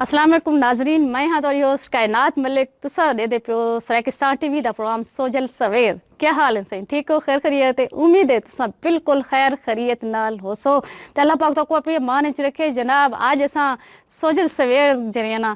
अस्सलाम वालेकुम नाजरीन, मैं हाँ तुम्हारी होस्ट कायनात मलिक। तुसा दे पियो सराकिस्तान टीवी दा प्रोग्राम सोजल सवेर। क्या हाल है सही ठीक हो? खैर खरीयत है? उम्मीद है तुसा बिल्कुल खैर खरीयत नाल हो सो। ते अल्लाह पाक तो अपने मान च रखे जनाब। आज असा सोजल सवेर जरिए ना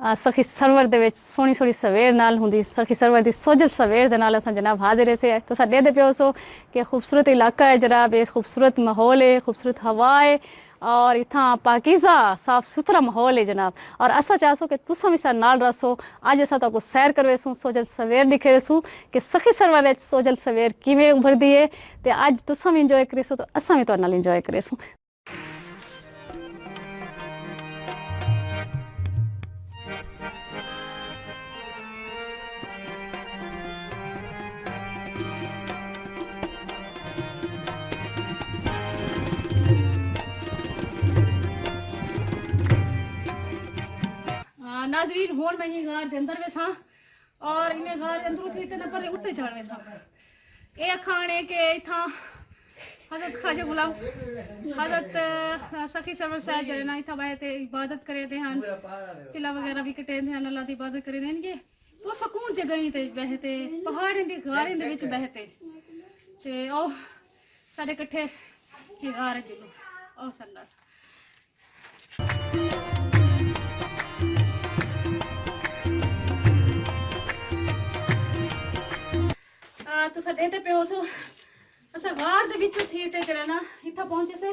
सखी सरवर दे विच सोहनी सोहनी सवेर नाल हुंदी सखी सरवर दी सोजल सवेर दे नाल असा जनाब हाजिर से तुसा दे पियो सो कि खूबसूरत इलाका है जनाब, ये खूबसूरत माहौल है, खूबसूरत हवा है और इतना पाकीज़ा साफ सुथरा माहौल है जनाब। और असा चाहसो कि तुसा भी सा नाल रसो। आज असा तो सैर करवेसूँ, सोजल सवेर दिखेसूँ कि सखी सरवर सोजल सवेर किवें उभरदी है। ते आज तुसा भी इंजॉय करेसो तो असा भी तुहाडे नाल इंजॉय करेसूँ। नाजरीन होर मैं ही गार दे अंदर वेसा और इन्हें गार दे अंदर थी ते न पर उत्ते चढ़ वेसा ए खाने के इथा हजरत ख्वाजा गुलाम हजरत सखी सरवर साहब जरे ना इथा बाय ते इबादत करे दे हन, चिल्ला वगैरह भी कटे दे हन, अल्लाह दी इबादत करे दे ये तो सुकून जगह ते बहते पहाड़ें दी गारें दे विच बहते ते ओ साडे इकट्ठे की गार जुलू ओ सन्ना तुसा देते पे हो सो असा गार दे विच थी ते जरा ना इथा पहुंचे से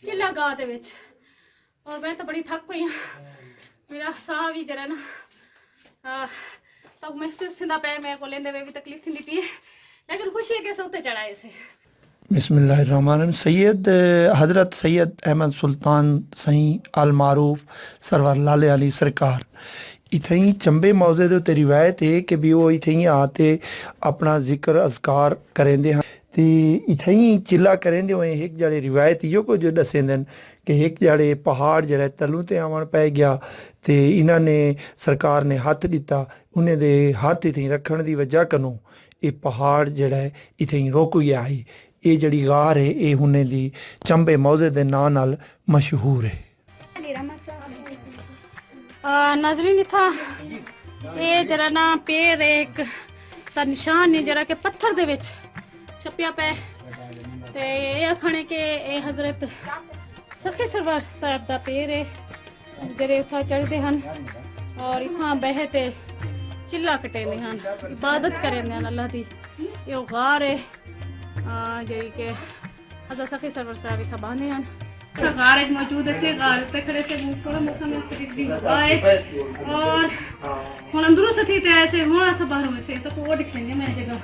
चिल्ला गाह दे विच और मैं तो बड़ी थक पई हां। मेरा साह भी जरा ना तो महसूस थिंदा पे मैं को लेंदे वे भी तकलीफ थिंदी पई लेकिन खुशी है के सोते चढ़ाए से। बिस्मिल्लाहिर्रहमानिर्रहीम। सैयद हज़रत सैयद अहमद सुल्तान सही अल मारूफ सरवर लाले अली सरकार इथई चंबे मौजे दे उत्ते रिवायत है कि भी वो इथई आते अपना जिक्र अज़कार करेंदे हैं ते इथई चिल्ला करेंदे हुए एक जड़े रिवायत इहो को जो दसेंदन कि एक जड़े पहाड़ जरा तलू ते आवन पै गया ते इन्हां ने सरकार ने हत्थ दिता उन्हें दे हत्थ इथई रखण दी वजह कनो ये पहाड़ जड़ा है इथई रुक गया है। ये जड़ी गार है ये हुने दी चंबे मौजे दे नां नाल मशहूर है। नाजरीन इथा ये जरा ना पैर एक ता निशान है जरा के पत्थर दे विच छपिया पे ते ये आखने के ए हजरत सखी सरवर साहब दा पैर है जरे उठा चढ़दे हन और इथा बहते चिल्ला कटेंदे हन, इबादत करेंदे हन अल्लाह दी। ये गार है जरी के हजरत सखी सरवर साहब इथा बांधे हन। गार एक मौजूद है से गार पे खड़े से सोना मौसम में खरीदी आए और हुन अंदरों से थी ते ऐसे हुन ऐसा बाहर में से तो वो दिखेंगे मैं जगह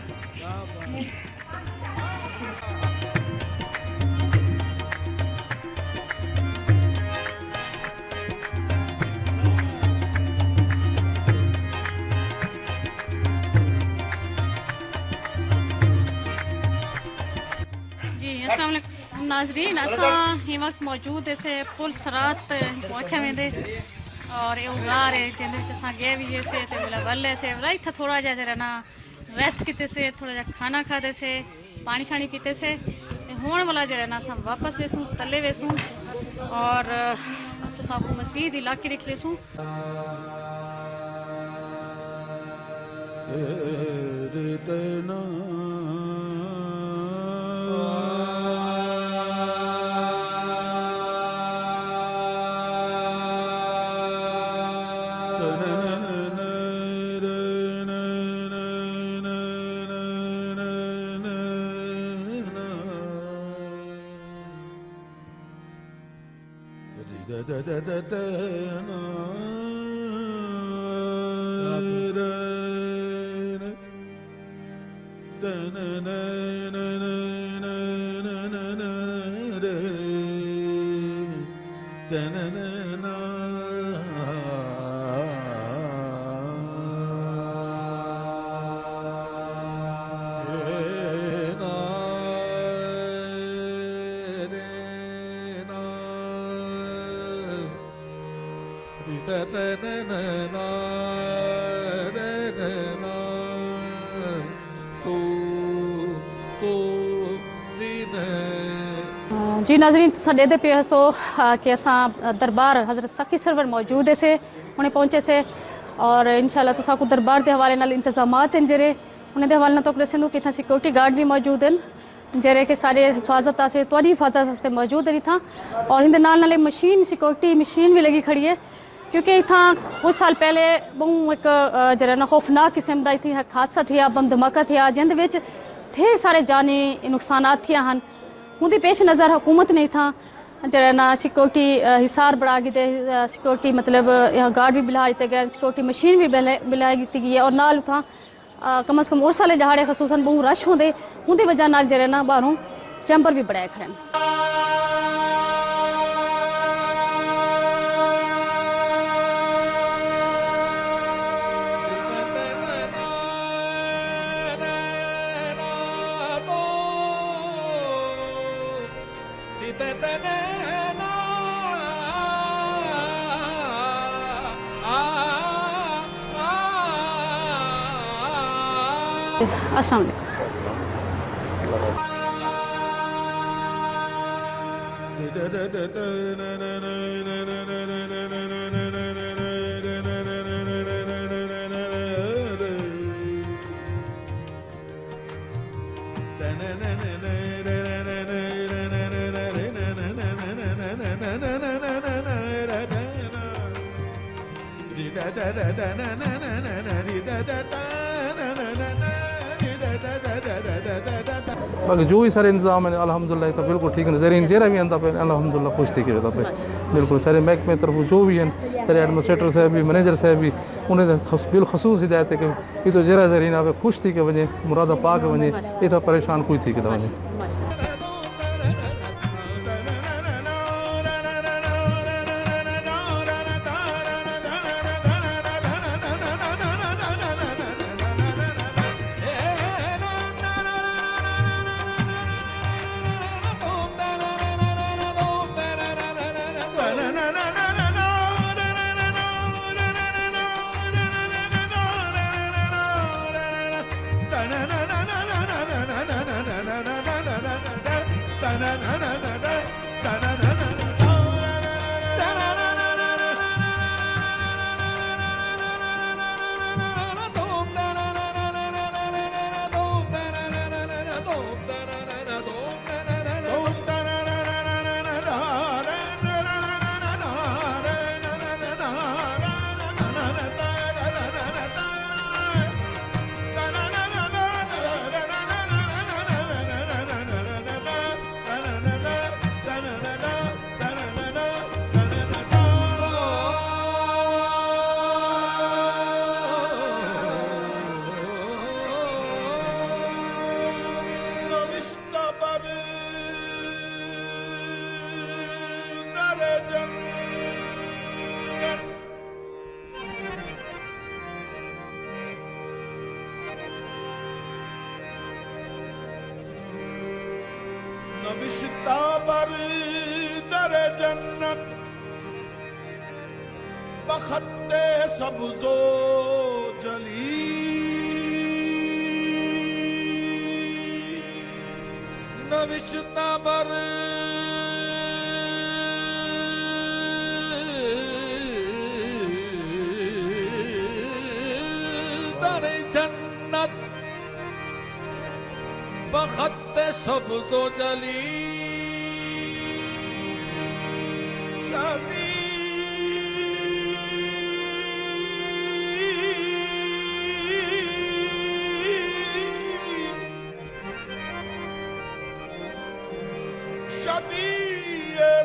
नाजरीन असा ही वक्त मौजूद ऐसे पुल सरात वाख्या वेंदे और ये गार है जिंदे विच असा गए भी ऐसे ते बोला वल्ले से राई था थोड़ा जा जरा ना रेस्ट कीते से थोड़ा जा खाना खादे से पानी शानी पीते से होने वाला जरा ना असा वापस वेसूं तले वेसूं और तो सब मस्जिद इलाके देख लेसूं। जी नाज़रीन तुसां ॾेदे पे हसो कि असां दरबार हज़रत सखी सरवर मौजूद है से उन्हें पहुंचे से और इंशाल्लाह तुसां को दरबार के हवाले नाल इंतजामात हैं जेरे उन्हें दे हवाले नाल तो दसेंदू कि इतना सिक्योरिटी गार्ड भी मौजूद हैं जेरे के सारे हिफाजत आसे तुहाडी हिफाजत से मौजूद है इतना और इन नाल नाले मशीन सिक्योरिटी मशीन भी लगी खड़ी है क्योंकि इतना कुछ साल पहले बहु एक जरा ना खौफनाक किस्म का इतनी हादसा थिया बम धमाका थिया जिंद विच ढेर सारे जानी नुकसानात थिया हन उनकी पेश नज़र हुकूमत ने था जरा ना सिक्योरिटी हिसार बढ़ा दी सिक्योरिटी मतलब यहाँ गार्ड भी बिला दिते गए सिक्योरिटी मशीन भी बिलाई दी गई है और नाल था कम से कम उस साले जहाड़े खसूसन बहु रश होंदे उनकी वजह नाल जरा ना बाहरों चैंबर भी बढ़ाए खड़े अस्सलाम बाकी जो भी सारे इंतजाम है अल्हम्दुलिल्लाह तो बिल्कुल ठीक है ज़रीन जरा भी आंदा पे अल्हम्दुलिल्लाह खुश थी के पे बिल्कुल सारे महकमे तरफ जो भी हैं सारे एडमिनिस्ट्रेटर साहब भी मैनेजर साहब भी उन्हें बिलखसूस हिदायत है कि ये तो जरा ज़रीन आप खुश थी के वजह मुरादा पा के वजह ये तो परेशान कोई थी के वजह नविश्ता पर दर जन्नत बखत्ते सब्ज़ो जली नविश्ता पर दर जन्नत बखत्ते सब्ज़ो जली शफी शफी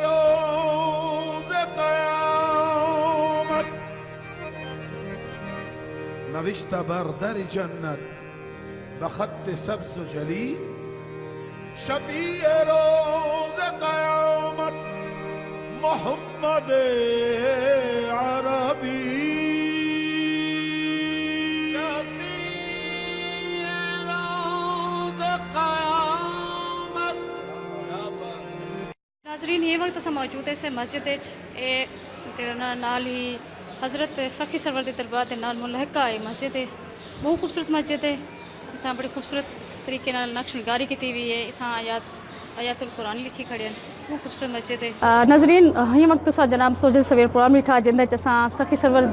रोज़ क़यामत नविश्ता बर दर जन्नत बखत सब्ज़ जली शफी रोज़ क़यामत मोहम्मद अरबी शफी रोज़ क़यामत। नाज़रीन ये वक्त असां मौजूद है से मस्जिद नाल ही हज़रत सखी सरवर के दरबार के नाल मुलहका है मस्जिद है बहुत खूबसूरत मस्जिद है इतना बड़ी खूबसूरत तरीके नाल नक्शनकारी की हुई है इतना आयात आयतुल कुरान लिखी खड़े हैं वो खूबसूरत मस्जिद है नाज़रीन ही वक्त सा जनाब सोजल सवेर प्रोग्राम लिखा जिंदे च असां सखी सरवर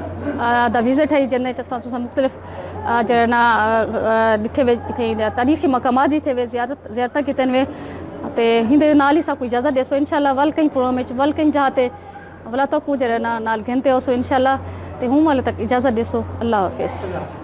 दा विजिट है जिंदे च असां मुख्तलिफ जना लिखे वे इथे तारीखी मकामात जिथे वे ज़ियारत कीतन वे ते हिंदे नाल ही सा कोई इजाज़त देसो इंशाल्लाह वल कहीं प्रोग्राम में वल कहीं जाते वला तो को जरा नाल घंटे हो सो इंशाल्लाह ते हूं वाले तक इजाज़त देसो अल्लाह हाफिज़